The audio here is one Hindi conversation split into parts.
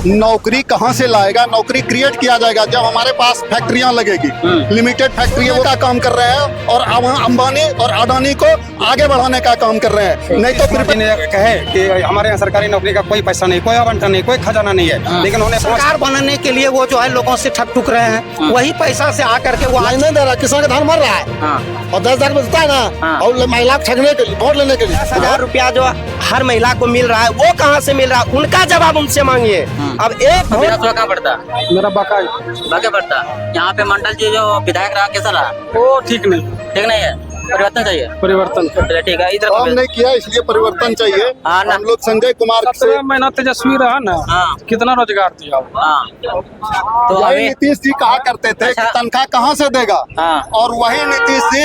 नौकरी कहाँ से लाएगा? नौकरी क्रिएट किया जाएगा जब हमारे पास फैक्ट्रियां लगेगी। लिमिटेड फैक्ट्रियों का काम कर रहे हैं और अंबानी और अडानी को आगे बढ़ाने का काम कर रहे हैं। नहीं तो फिर कहे कि हमारे यहाँ सरकारी नौकरी का कोई पैसा नहीं, कोई आवंटन नहीं, कोई खजाना नहीं है, लेकिन उन्हें सरकार बनाने के लिए वो जो है लोगों से ठग ठुक रहे हैं, वही पैसा से आकर के वो नहीं दे रहा, किसान का धान मर रहा है और 10,000 मिलता है ना, और महिला को ठगने के लिए, वोट लेने के लिए 10,000 रुपया जो हर महिला को मिल रहा है वो कहाँ से मिल रहा है, उनका जवाब उनसे मांगिए। अब एक मेरा थोड़ा कहाँ पड़ता है? मेरा बकाई बाकी पड़ता है। यहाँ पे मंडल जी जो विधायक रहा कैसा रहा? वो ठीक नहीं, ठीक नहीं है, परिवर्तन चाहिए। परिवर्तन चलिए ठीक है, इधर काम नहीं किया इसलिए परिवर्तन चाहिए। हाँ ना। हम लोग संजय कुमार से 17 महीना तेजस्वी रहा ना, हाँ। कितना रोजगार दिया। हाँ तो वही अभी नीतीश जी कहा करते थे कि तनख्वाह कहाँ से देगा, हाँ। और वही नीतीश जी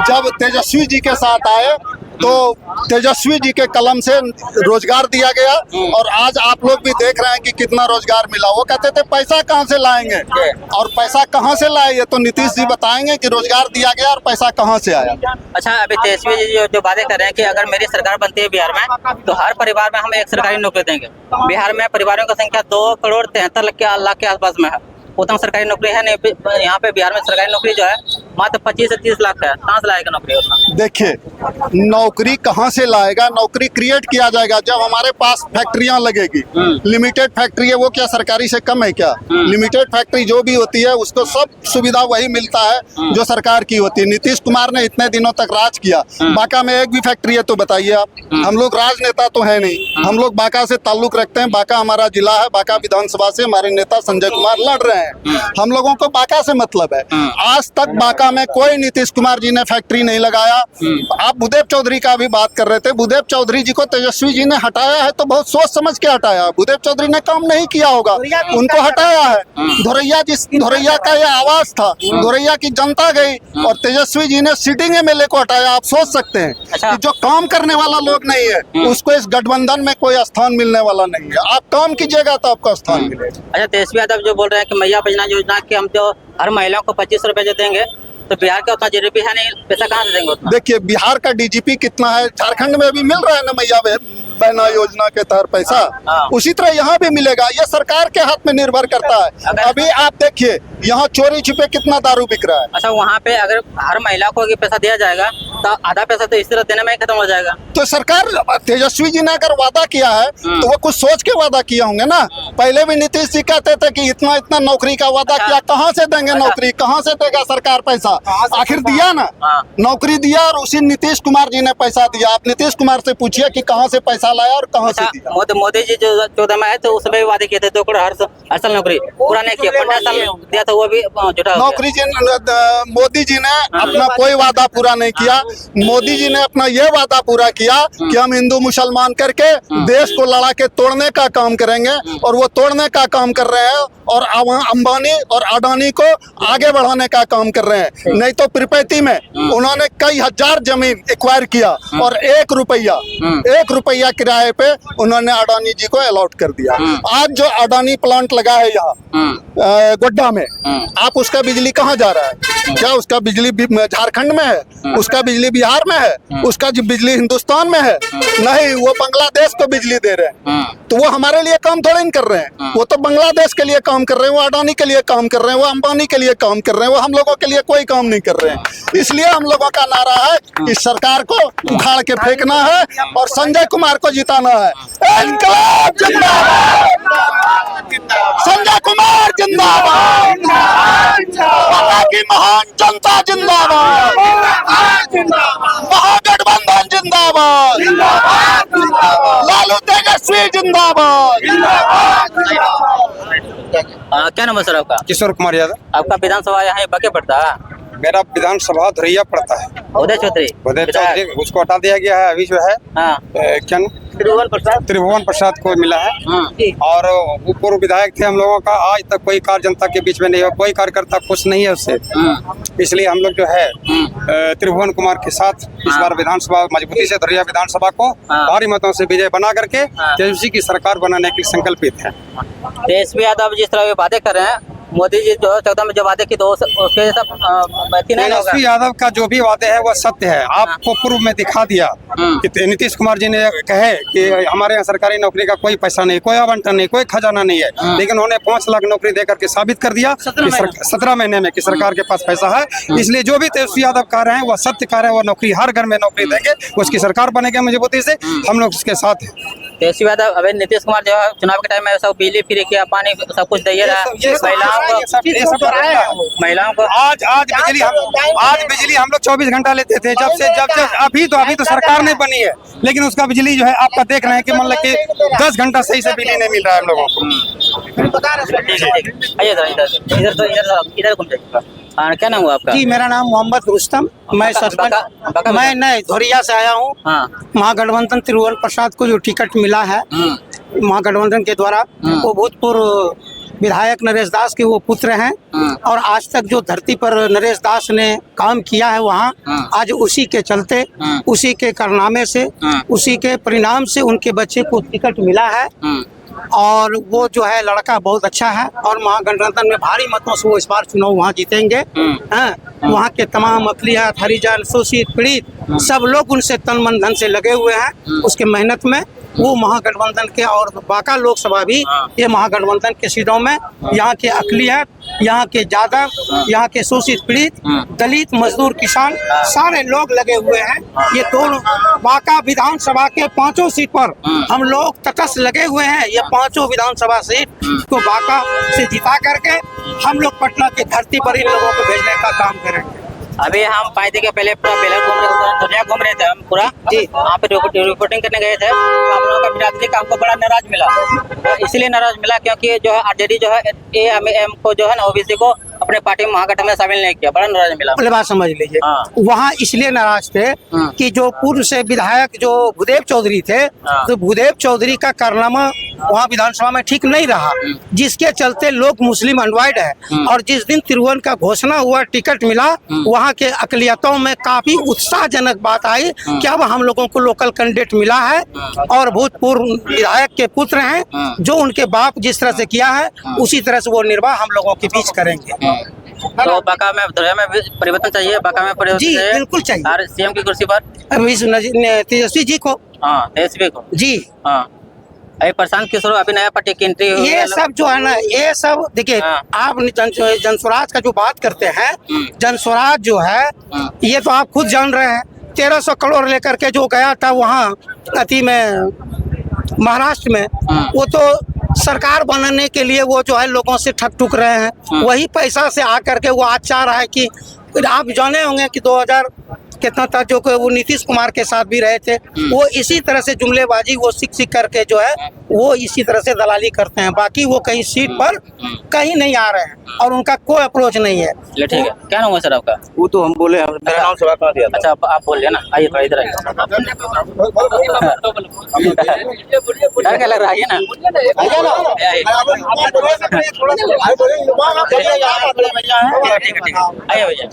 जब तेजस्वी जी के साथ आए तो तेजस्वी जी के कलम से रोजगार दिया गया, और आज आप लोग भी देख रहे हैं कि कितना रोजगार मिला। वो कहते थे पैसा कहाँ से लाएंगे, और पैसा कहाँ से लाए ये तो नीतीश जी बताएंगे कि रोजगार दिया गया और पैसा कहाँ से आया। अच्छा, अभी तेजस्वी जी जो बातें कर रहे हैं कि अगर मेरी सरकार बनती है बिहार में तो हर परिवार में हम एक सरकारी नौकरी देंगे। बिहार में परिवारों की संख्या 2,73 लाख के आसपास में है। उतना सरकारी नौकरी है नहीं यहाँ पे। बिहार में सरकारी नौकरी जो है मात्र 25 से 30 लाख है। कहाँ से लाएगा नौकरी उतना? देखिए, नौकरी कहाँ से लाएगा? नौकरी क्रिएट किया जाएगा जब हमारे पास फैक्ट्रियां लगेगी। लिमिटेड फैक्ट्री है, वो क्या सरकारी से कम है क्या? लिमिटेड फैक्ट्री जो भी होती है उसको सब सुविधा वही मिलता है जो सरकार की होती है। नीतीश कुमार ने इतने दिनों तक राज किया, बांका में एक भी फैक्ट्री है तो बताइए आप। हम लोग राजनेता तो है नहीं, हम लोग बांका से ताल्लुक रखते हैं। बांका हमारा जिला है, बांका विधानसभा से हमारे नेता संजय कुमार लड़ रहे हैं। हम लोगों को बांका से मतलब है। आज तक बांका में कोई नीतीश कुमार जी ने फैक्ट्री नहीं लगाया। आप भूदेव चौधरी का भी बात कर रहे थे, भूदेव चौधरी जी को तेजस्वी जी ने हटाया है तो बहुत सोच समझ के हटाया। भूदेव चौधरी ने काम नहीं किया होगा, उनको हटाया है। धोरैया का ये आवाज था, धोरैया की जनता गई और तेजस्वी जी ने सिटिंग एमएलए को हटाया। आप सोच सकते हैं कि जो काम करने वाला लोग नहीं है उसको इस गठबंधन में कोई स्थान मिलने वाला नहीं है। आप काम कीजिएगा तो आपको स्थान मिलेगा। अच्छा, तेजस्वी यादव जो बोल रहे हैं कि मैया योजना योजना की हम जो हर महिला को 25 रुपए जो देंगे, तो बिहार का उतना जीडीपी है नहीं, पैसा कहाँ से देंगे उतना? देखिए, बिहार का डीजीपी कितना है, झारखंड में भी मिल रहा है ना मैया बहना योजना के तहत पैसा, उसी तरह यहाँ भी मिलेगा। ये सरकार के हाथ में निर्भर करता है। अभी आप देखिए यहाँ चोरी छुपे कितना दारू बिक रहा है। अच्छा, वहाँ पे अगर हर महिला को पैसा दिया जाएगा तो आधा पैसा तो इस तरह देने में ही खत्म हो जाएगा। तो सरकार, तेजस्वी जी ने अगर वादा किया है तो वो कुछ सोच के वादा किया होंगे ना। पहले भी नीतीश जी कहते थे कि इतना इतना नौकरी का वादा किया, कहाँ से देंगे नौकरी, कहाँ से देगा सरकार पैसा? आखिर दिया ना, नौकरी दिया और उसी नीतीश कुमार जी ने पैसा दिया। आप नीतीश कुमार से पूछिए कि कहाँ से पैसा लाया और कहाँ से दिया। मोदी जी जो 14 में आए तो उसमें भी वादे किए थे 2 करोड़ हर साल नौकरी, पूरा नहीं किया। 15 साल दिया था वो भी झूठा हो नौकरी मोदी जी ने अपना कोई वादा पूरा नहीं किया। मोदी जी ने अपना ये वादा पूरा किया कि हम हिंदू मुसलमान करके देश को लड़ा के तोड़ने का काम करेंगे, और वो तोड़ने का काम कर रहे हैं और अंबानी और अडानी को आगे बढ़ाने का काम कर रहे हैं। नहीं तो पिरपैती में उन्होंने कई हजार जमीन एक्वायर किया और 1 रुपया किराए पे उन्होंने अडानी जी को अलॉट कर दिया। आज जो अडानी प्लांट लगा है यहाँ गोड्डा में, आप उसका बिजली कहाँ जा रहा है? क्या उसका बिजली झारखंड में है? उसका बिजली बिहार में है? उसका जो बिजली हिंदुस्तान में है? नहीं, वो बांग्लादेश को बिजली दे रहे हैं। तो वो हमारे लिए काम थोड़े नहीं कर रहे हैं, वो तो बांग्लादेश के लिए काम कर रहे हैं, वो अडानी के लिए काम कर रहे हैं, वो अंबानी के लिए काम कर रहे हैं, वो हम लोगों के लिए कोई काम नहीं कर रहे हैं। इसलिए हम लोगों का नारा है कि सरकार को उखाड़ के फेंकना है और संजय कुमार को जिताना है। इनकलाब जिंदाबाद, संजय कुमार जिंदाबाद, बांका की महान जनता जिंदाबाद, महागठबंधन जिंदाबाद, लालू तेजस्वी जिंदाबाद। क्या नाम है सर आपका? किशोर कुमार यादव। आपका विधानसभा यहाँ बाकी पड़ता है? मेरा विधानसभा धोरैया पड़ता है। उदय चौधरी उसको हटा दिया गया है। अभी जो है क्या त्रिभुवन प्रसाद को मिला है, और वो पूर्व विधायक थे हम लोगों का। आज तक कोई कार्य जनता के बीच में नहीं हुआ, कोई कार्यकर्ता खुश नहीं है उससे। इसलिए हम लोग जो है त्रिभुवन कुमार के साथ इस बार विधानसभा मजबूती से धोरैया विधानसभा को भारी मतों से विजय बना करके तेजस्वी की सरकार बनाने के लिए संकल्पित है। तेजस्वी यादव जिस तरह बातें कर रहे हैं मोदी जी जो 14 में जो वादे की तो उसके जैसा व्यक्ति नहीं होगा। तेजस्वी यादव का जो भी वादे है वो सत्य है। आपको पूर्व में दिखा दिया कि नीतीश कुमार जी ने कहे कि हमारे यहाँ सरकारी नौकरी का कोई पैसा नहीं, कोई आवंटन नहीं, कोई खजाना नहीं है, लेकिन उन्होंने 5 लाख नौकरी देकर के साबित कर दिया 17 महीने में कि सरकार के पास पैसा है। इसलिए जो भी तेजस्वी यादव कह रहे हैं वो सत्य कह रहे हैं। वो नौकरी हर घर में नौकरी देंगे, उसकी सरकार बनेगी मजबूती से, हम लोग उसके साथ हैं। तेजस्वी यादव अभी नीतीश कुमार जो है चुनाव के टाइम में सब बिजली फ्री किया, पानी सब कुछ दिए रहा, महिलाओं को आज बिजली हम लोग 24 घंटा लेते थे जब अभी तो सरकार नहीं बनी है, लेकिन उसका बिजली जो है आपका देख रहे हैं कि मतलब कि 10 घंटा सही से बिजली नहीं मिल रहा है हम लोगों को। ठीक है। आइए इधर घूम जाइए। हाँ, क्या नाम हुआ आपका? जी मेरा नाम मोहम्मद रुस्तम, मैं सरपंच, मैं नए धोरिया से आया हूँ। महागठबंधन त्रिभुवन प्रसाद को जो टिकट मिला है महागठबंधन के द्वारा, वो भूतपूर्व विधायक नरेश दास के वो पुत्र हैं, और आज तक जो धरती पर नरेश दास ने काम किया है वहाँ, आज उसी के चलते, उसी के कारनामे से, उसी के परिणाम से उनके बच्चे को टिकट मिला है। और वो जो है लड़का बहुत अच्छा है, और महागठबंधन में भारी मतों से वो इस बार चुनाव वहाँ जीतेंगे। वहाँ के तमाम अकलियत, हरिजन, शोषित, पीड़ित सब लोग उनसे तन मन धन से लगे हुए हैं उसके मेहनत में। वो महागठबंधन के और बांका लोकसभा भी ये महागठबंधन के सीटों में यहाँ के अकलियत, यहाँ के यादव, यहाँ के शोषित पीड़ित, दलित, मजदूर, किसान सारे लोग लगे हुए हैं। ये दोनों बांका विधानसभा के 5 सीट पर हम लोग तटस्थ लगे हुए हैं। ये 5 विधानसभा सीट को बांका से जिता करके हम लोग पटना की धरती पर इन लोगों को भेजने का काम करेंगे। अभी हम 5 दिन के पहले पूरा बेलर घूम रहे थे हम पूरा जी, वहाँ पे रिपोर्टिंग करने गए थे। तो आप लोगों का बिरादरी का हमको बड़ा नाराज मिला, इसलिए नाराज मिला क्योंकि जो है आरजेडी जो है एएमएम को जो है ना ओबीसी को अपने पार्टी में महागठबंधन में शामिल नहीं किया, बड़ा नाराज मिला। पहले बात समझ लीजिए, वहाँ इसलिए नाराज थे कि जो पूर्व से विधायक जो भूदेव चौधरी थे, तो भूदेव चौधरी का कारनामा वहाँ विधानसभा में ठीक नहीं रहा, जिसके चलते लोग मुस्लिम अनवाइड है। और जिस दिन त्रिभुवन का घोषणा हुआ, टिकट मिला, वहाँ के अकलियतों में काफी उत्साहजनक बात आई कि अब हम लोगों को लोकल कैंडिडेट मिला है, और भूतपूर्व विधायक के पुत्र हैं, जो उनके बाप जिस तरह से किया है उसी तरह से वो निर्वाह हम लोगों के बीच करेंगे। तो बांका में परिवर्तन चाहिए, बांका में परिवर्तन जी चाहिए। बिल्कुल चाहिए। और सीएम की कुर्सी पर तेजस्वी जी को, तेजस्वी को जी। अभी प्रशांत किशोर अभी नया पार्टी की एंट्री हुई है। ये सब जो है ना, ये सब देखिए, आप जनस्वराज का जो बात करते हैं, जनस्वराज जो है ये तो आप खुद जान रहे हैं। 1300 करोड़ लेकर के जो गया था वहाँ अति में महाराष्ट्र में, वो तो सरकार बनाने के लिए वो जो है लोगों से ठग ठुक रहे हैं। वही पैसा से आकर के वो आज चाह रहा है कि आप जाने होंगे कि 2000 कितना था जो वो नीतीश कुमार के साथ भी रहे थे, वो इसी तरह से जुमलेबाजी वो सीख करके जो है वो इसी तरह से दलाली करते हैं। बाकी वो कहीं सीट पर कहीं नहीं आ रहे हैं और उनका कोई अप्रोच नहीं है। ठीक है, क्या नाम है सर आपका? वो तो हम बोले, मेरा नाम सभा कहाँ दिया था। अच्छा, आप बोल लिया ना, आइए थोड़ा इधर आइए। डर क्या लग रहा है ना? ठीक है, आइए भैया।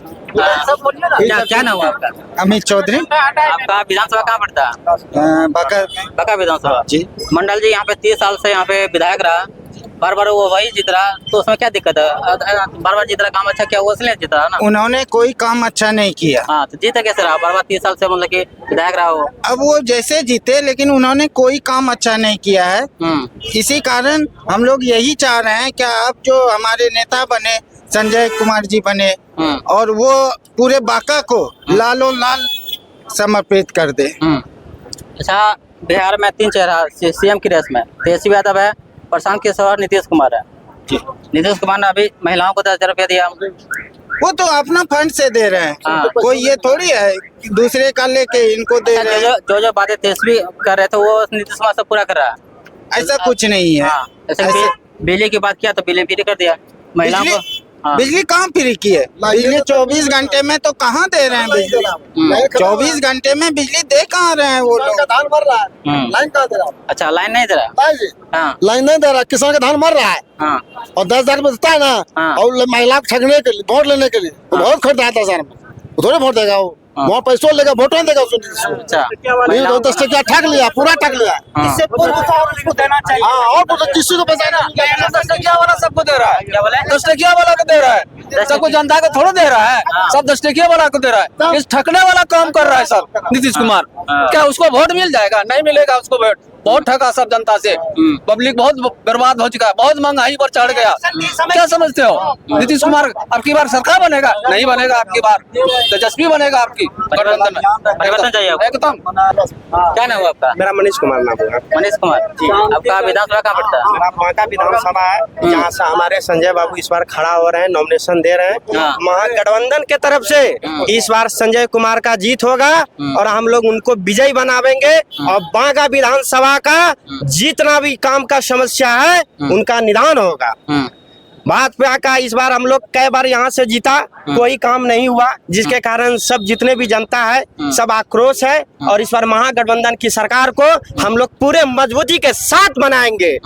क्या नाम हुआ आपका? अमित चौधरी। आपका विधानसभा कहाँ पड़ता है? बांका विधानसभा जी। मंडल जी यहाँ पे 30 साल से यहाँ पे विधायक रहा, बार बार वो वही जीत रहा, तो उसमें क्या दिक्कत है? बार बार जीत रहा, काम अच्छा किया, वो इसलिए जीत रहा ना। उन्होंने कोई काम अच्छा नहीं किया। हाँ, तो जीता कैसे रहा? बार बार 30 साल से मतलब कि विधायक रहा वो। अब वो जैसे जीते, लेकिन उन्होंने कोई काम अच्छा नहीं किया है। इसी कारण हम लोग यही चाह रहे हैं कि अब जो हमारे नेता बने, संजय कुमार जी बने, और वो पूरे बांका को लालो लाल समर्पित कर दे। अच्छा, बिहार में 3 चेहरा सीएम की रेस में, तेजस्वी यादव है, प्रशांत किशोर, नीतीश कुमार है। नीतीश कुमार ने अभी महिलाओं को 10,000 रुपया दिया। वो तो अपना फंड से दे रहे हैं, कोई ये थोड़ी है कि दूसरे का लेके इनको दे रहे हैं। जो बातें तेजस्वी कर रहे थे वो नीतीश कुमार सब पूरा कर रहा है। ऐसा कुछ नहीं है। ऐसे बिजली की बात किया तो बिजली फ्री कर दिया महिलाओं को। बिजली कहाँ फ्री की है? बिजली 24 घंटे में तो कहाँ दे रहे हैं बिजली? 24 घंटे में बिजली दे कहाँ रहे हैं वो लोग? धान भर रहा है, लाइन कहाँ दे रहा है? अच्छा, लाइन नहीं दे रहा। लाइन नहीं दे रहा, किसान का धान मर रहा है। और 10,000 में देता है ना, और महिला को ठगने के लिए, वोट लेने के लिए तो बहुत खर्च आता है 10,000 में। वो थोड़े वोट देगा, वो पैसों लेगा, वोट नहीं देगा उसको। अच्छा, 10 टकिया ठग लिया, पूरा ठग लिया। इससे पूर्व तो और उसको देना चाहिए। और किसी को पैसा नहीं, 10 टकिया वाला सब को दे रहा है, क्या बोले? 10 टकिया वाला को दे रहा है, सबको जनता को थोड़ा दे रहा है, सब 10 टकिया वाला को दे रहा है। इस ठगने वाला काम कर रहा है सब नीतीश कुमार। क्या उसको वोट मिल जाएगा? नहीं मिलेगा उसको वोट। बहुत ठगा सब जनता से, पब्लिक बहुत बर्बाद हो चुका है, बहुत महंगाई पर चढ़ गया। क्या समझते हो? नीतीश कुमार अब की बार सरकार बनेगा? नहीं बनेगा, अब की बार तेजस्वी बनेगा आपकी गठबंधन में। परिवर्तन चाहिए आपको? एकदम। क्या नाम हुआ आपका? मेरा मनीष कुमार नाम है। मनीष कुमार जी। आपका विधानसभा कहाँ पड़ता है? मेरा बांका विधानसभा है, जहाँ से हमारे संजय बाबू इस बार खड़ा हो रहे हैं, नॉमिनेशन दे रहे हैं। हाँ। महागठबंधन के तरफ से इस बार संजय कुमार का जीत होगा और हम लोग उनको विजयी बनावेंगे और बांका विधानसभा का जितना भी काम का समस्या है उनका निदान होगा। भाजपा का इस बार हम लोग कई बार यहाँ से जीता, कोई काम नहीं हुआ, जिसके कारण सब जितने भी जनता है सब आक्रोश है। और इस बार महागठबंधन की सरकार को हम लोग पूरे मजबूती के साथ बनाएंगे।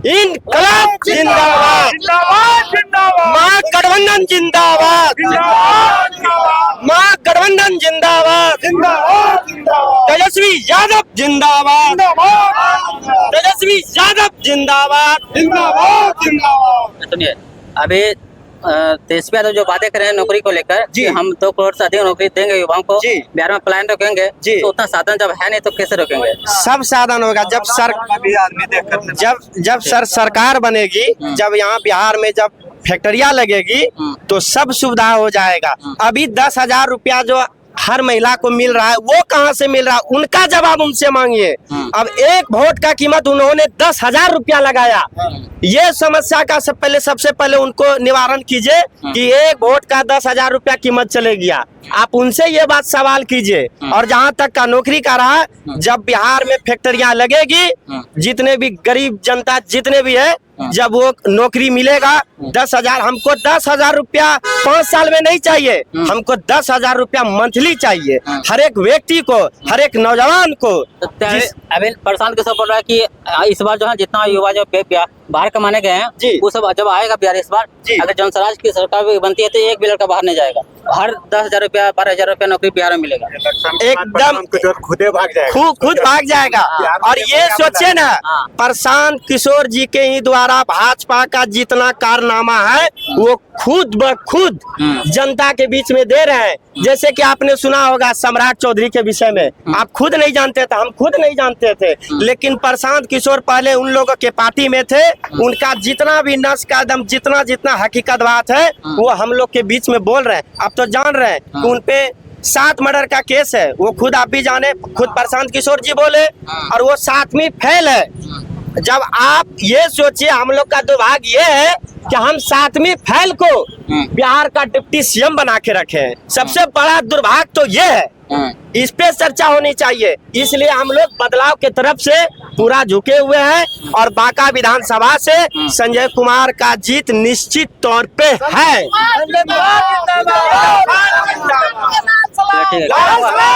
इनकलाब जिंदाबाद, महागठबंधन जिंदाबाद, महागठबंधन जिंदाबाद, तेजस्वी यादव जिंदाबाद, तेजस्वी यादव जिंदाबाद। सुनिए, अभी तेजस्वी यादव जो बातें कर रहे हैं नौकरी को लेकर जी। कि हम 2 करोड़ से अधिक नौकरी देंगे युवाओं को, जी। बिहार में पलायन रोकेंगे, जी। तो उतना साधन जब है नहीं तो कैसे रोकेंगे? सब साधन होगा जब सरकार बनेगी, जब यहाँ बिहार में जब फैक्ट्रियाँ लगेगी तो सब सुविधा हो जाएगा। अभी 10,000 रुपया जो हर महिला को मिल रहा है वो कहाँ से मिल रहा है, उनका जवाब उनसे मांगिए। अब एक वोट का कीमत उन्होंने 10,000 रुपया लगाया। ये समस्या का सबसे पहले उनको निवारण कीजिए कि एक वोट का 10,000 रुपया कीमत चले गया। आप उनसे ये बात सवाल कीजिए। और जहाँ तक का नौकरी का रहा, जब बिहार में फैक्ट्रियाँ लगेगी, जितने भी गरीब जनता जितने भी है, जब वो नौकरी मिलेगा 10,000, हमको 10,000 रुपया 5 साल में नहीं चाहिए, हमको 10,000 रुपया मंथली चाहिए हर एक व्यक्ति को, हर एक नौजवान को। अभी प्रशांत किशोर बोल रहा है कि इस बार जो है जितना युवा जो बाहर कमाने गए हैं जी। वो सब जब आएगा बिहार इस बार, अगर जनसराज की सरकार भी बनती है तो एक भी लड़का बाहर नहीं जाएगा। हर 10,000 रुपया 12,000 रुपया नौकरी बिहार में मिलेगा। एकदम खुद भाग जाएगा। और ये सोचे ना, प्रशांत किशोर जी के ही द्वारा भाजपा का जितना कारनामा है वो खुद ब खुद जनता के बीच में दे रहे हैं। जैसे कि आपने सुना होगा सम्राट चौधरी के विषय में, आप खुद नहीं जानते थे, हम खुद नहीं जानते थे, लेकिन प्रशांत किशोर पहले उन लोगों के पार्टी में थे। उनका जितना भी नस का दम, जितना हकीकत बात है वो हम लोग के बीच में बोल रहे हैं। आप तो जान रहे हैं कि उनपे 7 मर्डर का केस है, वो खुद आप भी जाने, खुद प्रशांत किशोर जी बोले, और वो 7वीं फेल है। जब आप ये सोचिए, हम लोग का दुर्भाग्य ये है कि हम 7वीं फेल को बिहार का डिप्टी सीएम बना के रखे हैं। सबसे बड़ा दुर्भाग्य तो ये है, इस पे चर्चा होनी चाहिए। इसलिए हम लोग बदलाव के तरफ से पूरा झुके हुए हैं और बांका विधानसभा से संजय कुमार का जीत निश्चित तौर पे है। ठीक है।